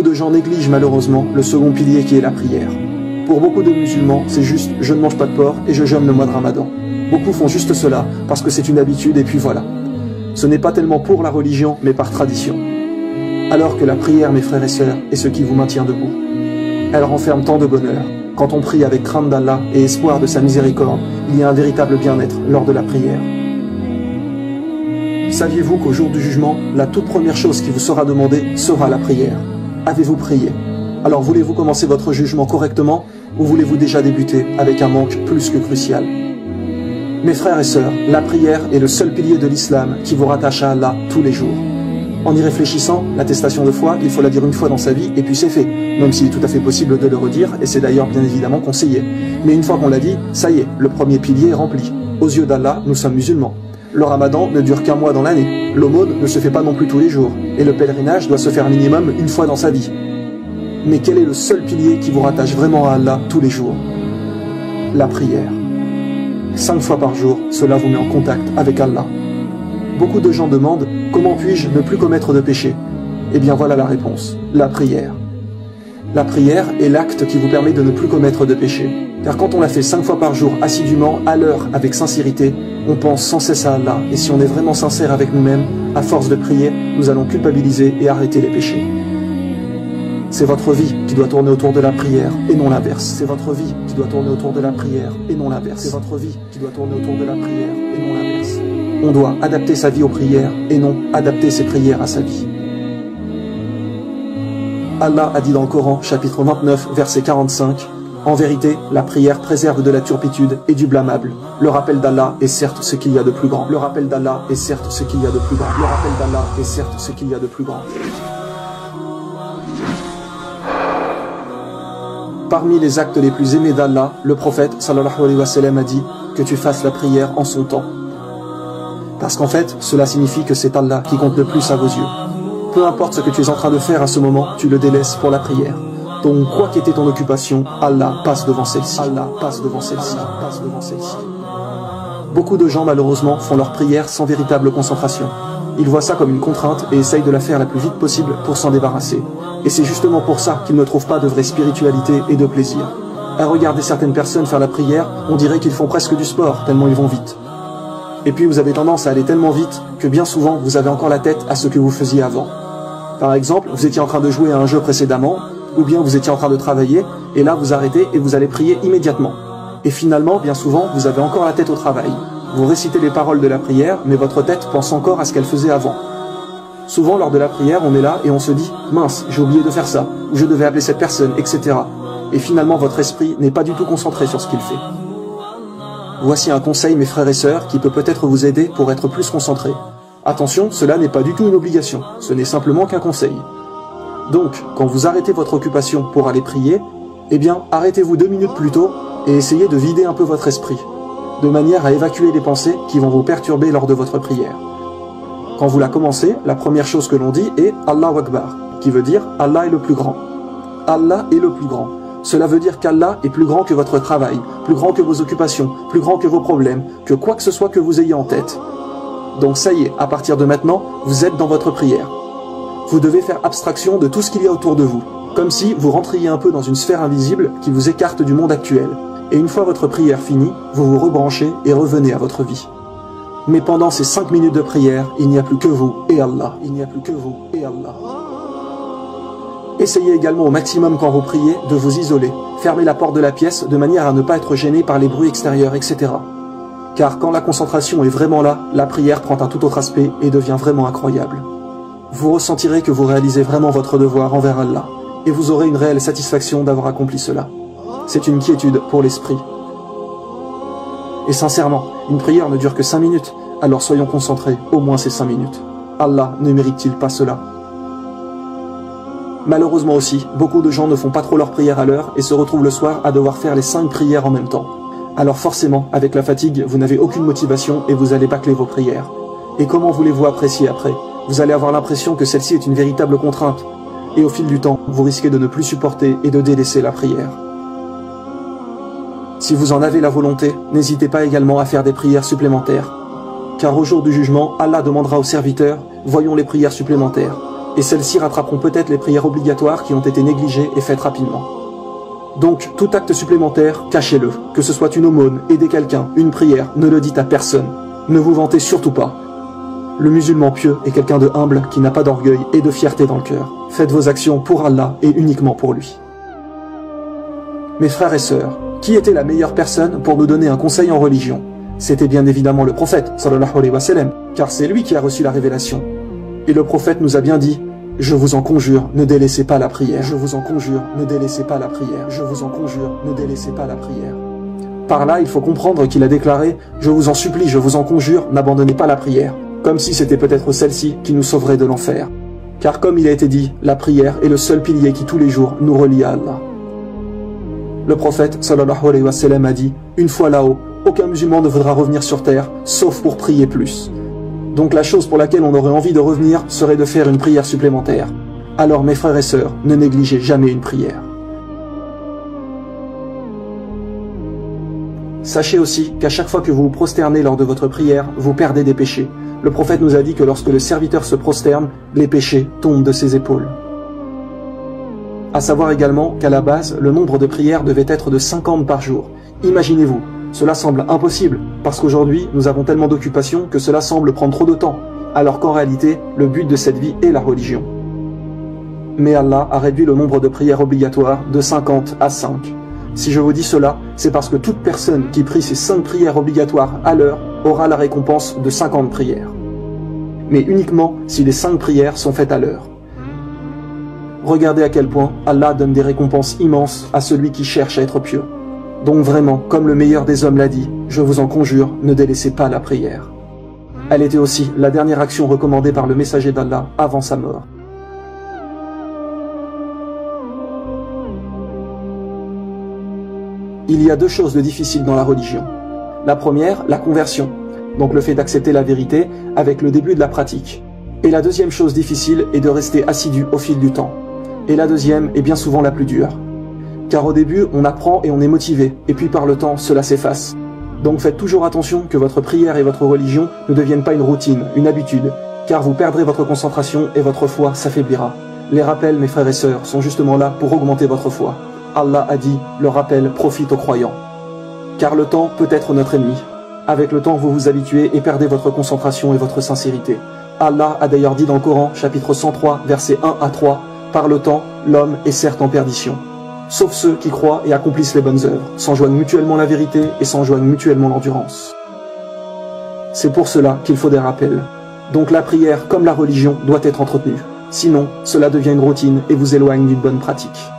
Beaucoup de gens négligent malheureusement le second pilier qui est la prière. Pour beaucoup de musulmans, c'est juste « je ne mange pas de porc et je jeûne le mois de Ramadan ». Beaucoup font juste cela parce que c'est une habitude et puis voilà. Ce n'est pas tellement pour la religion, mais par tradition. Alors que la prière, mes frères et sœurs, est ce qui vous maintient debout. Elle renferme tant de bonheur. Quand on prie avec crainte d'Allah et espoir de sa miséricorde, il y a un véritable bien-être lors de la prière. Saviez-vous qu'au jour du jugement, la toute première chose qui vous sera demandée sera la prière? Avez-vous prié? Alors voulez-vous commencer votre jugement correctement ou voulez-vous déjà débuter avec un manque plus que crucial? Mes frères et sœurs, la prière est le seul pilier de l'islam qui vous rattache à Allah tous les jours. En y réfléchissant, l'attestation de foi, il faut la dire une fois dans sa vie et puis c'est fait, même s'il est tout à fait possible de le redire et c'est d'ailleurs bien évidemment conseillé. Mais une fois qu'on l'a dit, ça y est, le premier pilier est rempli. Aux yeux d'Allah, nous sommes musulmans. Le ramadan ne dure qu'un mois dans l'année, l'aumône ne se fait pas non plus tous les jours, et le pèlerinage doit se faire minimum une fois dans sa vie. Mais quel est le seul pilier qui vous rattache vraiment à Allah tous les jours? La prière. 5 fois par jour, cela vous met en contact avec Allah. Beaucoup de gens demandent « Comment puis-je ne plus commettre de péché ?» Eh bien voilà la réponse, la prière. La prière est l'acte qui vous permet de ne plus commettre de péché. Car quand on la fait 5 fois par jour assidûment, à l'heure, avec sincérité, on pense sans cesse à Allah. Et si on est vraiment sincère avec nous-mêmes, à force de prier, nous allons culpabiliser et arrêter les péchés. C'est votre vie qui doit tourner autour de la prière et non l'inverse. C'est votre vie qui doit tourner autour de la prière et non l'inverse. C'est votre vie qui doit tourner autour de la prière et non l'inverse. On doit adapter sa vie aux prières et non adapter ses prières à sa vie. Allah a dit dans le Coran, chapitre 29, verset 45, « En vérité, la prière préserve de la turpitude et du blâmable. Le rappel d'Allah est certes ce qu'il y a de plus grand. Le rappel d'Allah est certes ce qu'il y a de plus grand. Le rappel d'Allah est certes ce qu'il y a de plus grand. » Parmi les actes les plus aimés d'Allah, le prophète sallallahu alayhi wa sallam a dit que tu fasses la prière en son temps. Parce qu'en fait, cela signifie que c'est Allah qui compte le plus à vos yeux. Peu importe ce que tu es en train de faire à ce moment, tu le délaisses pour la prière. Donc, quoi qu'était ton occupation, Allah passe devant celle-ci. Allah passe devant celle-ci. Passe devant celle-ci. Beaucoup de gens, malheureusement, font leur prière sans véritable concentration. Ils voient ça comme une contrainte et essayent de la faire la plus vite possible pour s'en débarrasser. Et c'est justement pour ça qu'ils ne trouvent pas de vraie spiritualité et de plaisir. À regarder certaines personnes faire la prière, on dirait qu'ils font presque du sport, tellement ils vont vite. Et puis vous avez tendance à aller tellement vite que bien souvent vous avez encore la tête à ce que vous faisiez avant. Par exemple, vous étiez en train de jouer à un jeu précédemment, ou bien vous étiez en train de travailler, et là vous arrêtez et vous allez prier immédiatement. Et finalement, bien souvent, vous avez encore la tête au travail. Vous récitez les paroles de la prière, mais votre tête pense encore à ce qu'elle faisait avant. Souvent, lors de la prière, on est là et on se dit « Mince, j'ai oublié de faire ça » ou « Je devais appeler cette personne », etc. Et finalement, votre esprit n'est pas du tout concentré sur ce qu'il fait. Voici un conseil, mes frères et sœurs, qui peut peut-être vous aider pour être plus concentré. Attention, cela n'est pas du tout une obligation, ce n'est simplement qu'un conseil. Donc, quand vous arrêtez votre occupation pour aller prier, eh bien, arrêtez-vous 2 minutes plus tôt et essayez de vider un peu votre esprit, de manière à évacuer les pensées qui vont vous perturber lors de votre prière. Quand vous la commencez, la première chose que l'on dit est « Allahu Akbar », qui veut dire « Allah est le plus grand ». Allah est le plus grand. Cela veut dire qu'Allah est plus grand que votre travail, plus grand que vos occupations, plus grand que vos problèmes, que quoi que ce soit que vous ayez en tête. Donc ça y est, à partir de maintenant, vous êtes dans votre prière. Vous devez faire abstraction de tout ce qu'il y a autour de vous, comme si vous rentriez un peu dans une sphère invisible qui vous écarte du monde actuel. Et une fois votre prière finie, vous vous rebranchez et revenez à votre vie. Mais pendant ces 5 minutes de prière, il n'y a plus que vous et Allah. Il n'y a plus que vous et Allah. Essayez également au maximum quand vous priez de vous isoler. Fermez la porte de la pièce de manière à ne pas être gêné par les bruits extérieurs, etc. Car quand la concentration est vraiment là, la prière prend un tout autre aspect et devient vraiment incroyable. Vous ressentirez que vous réalisez vraiment votre devoir envers Allah. Et vous aurez une réelle satisfaction d'avoir accompli cela. C'est une quiétude pour l'esprit. Et sincèrement, une prière ne dure que 5 minutes, alors soyons concentrés, au moins ces 5 minutes. Allah ne mérite-t-il pas cela? Malheureusement aussi, beaucoup de gens ne font pas trop leur prière à l'heure et se retrouvent le soir à devoir faire les 5 prières en même temps. Alors forcément, avec la fatigue, vous n'avez aucune motivation et vous allez bâcler vos prières. Et comment voulez-vous apprécier après? Vous allez avoir l'impression que celle-ci est une véritable contrainte. Et au fil du temps, vous risquez de ne plus supporter et de délaisser la prière. Si vous en avez la volonté, n'hésitez pas également à faire des prières supplémentaires. Car au jour du jugement, Allah demandera aux serviteurs, voyons les prières supplémentaires. Et celles-ci rattraperont peut-être les prières obligatoires qui ont été négligées et faites rapidement. Donc, tout acte supplémentaire, cachez-le. Que ce soit une aumône, aider quelqu'un, une prière, ne le dites à personne. Ne vous vantez surtout pas. Le musulman pieux est quelqu'un de humble qui n'a pas d'orgueil et de fierté dans le cœur. Faites vos actions pour Allah et uniquement pour lui. Mes frères et sœurs, qui était la meilleure personne pour nous donner un conseil en religion? C'était bien évidemment le prophète, sallallahu alayhi wa sallam, car c'est lui qui a reçu la révélation. Et le prophète nous a bien dit: je vous en conjure, ne délaissez pas la prière. Je vous en conjure, ne délaissez pas la prière. Je vous en conjure, ne délaissez pas la prière. Par là, il faut comprendre qu'il a déclaré: je vous en supplie, je vous en conjure, n'abandonnez pas la prière. Comme si c'était peut-être celle-ci qui nous sauverait de l'enfer. Car comme il a été dit, la prière est le seul pilier qui tous les jours nous relie à Allah. Le prophète sallallahu alayhi wa sallam a dit: une fois là-haut, aucun musulman ne voudra revenir sur terre, sauf pour prier plus. Donc la chose pour laquelle on aurait envie de revenir serait de faire une prière supplémentaire. Alors mes frères et sœurs, ne négligez jamais une prière. Sachez aussi qu'à chaque fois que vous vous prosternez lors de votre prière, vous perdez des péchés. Le prophète nous a dit que lorsque le serviteur se prosterne, les péchés tombent de ses épaules. À savoir également qu'à la base, le nombre de prières devait être de 50 par jour. Imaginez-vous, cela semble impossible, parce qu'aujourd'hui, nous avons tellement d'occupations que cela semble prendre trop de temps, alors qu'en réalité, le but de cette vie est la religion. Mais Allah a réduit le nombre de prières obligatoires de 50 à 5. Si je vous dis cela, c'est parce que toute personne qui prie ces 5 prières obligatoires à l'heure aura la récompense de 50 prières. Mais uniquement si les 5 prières sont faites à l'heure. Regardez à quel point Allah donne des récompenses immenses à celui qui cherche à être pieux. Donc vraiment, comme le meilleur des hommes l'a dit, je vous en conjure, ne délaissez pas la prière. Elle était aussi la dernière action recommandée par le messager d'Allah avant sa mort. Il y a 2 choses de difficiles dans la religion. La première, la conversion, donc le fait d'accepter la vérité avec le début de la pratique. Et la deuxième chose difficile est de rester assidu au fil du temps. Et la deuxième est bien souvent la plus dure. Car au début, on apprend et on est motivé, et puis par le temps, cela s'efface. Donc faites toujours attention que votre prière et votre religion ne deviennent pas une routine, une habitude, car vous perdrez votre concentration et votre foi s'affaiblira. Les rappels, mes frères et sœurs, sont justement là pour augmenter votre foi. Allah a dit, le rappel profite aux croyants. Car le temps peut être notre ennemi. Avec le temps, vous vous habituez et perdez votre concentration et votre sincérité. Allah a d'ailleurs dit dans le Coran, chapitre 103, versets 1 à 3, « Par le temps, l'homme est certes en perdition. Sauf ceux qui croient et accomplissent les bonnes œuvres, s'enjoignent mutuellement la vérité et s'enjoignent mutuellement l'endurance. » C'est pour cela qu'il faut des rappels. Donc la prière, comme la religion, doit être entretenue. Sinon, cela devient une routine et vous éloigne d'une bonne pratique.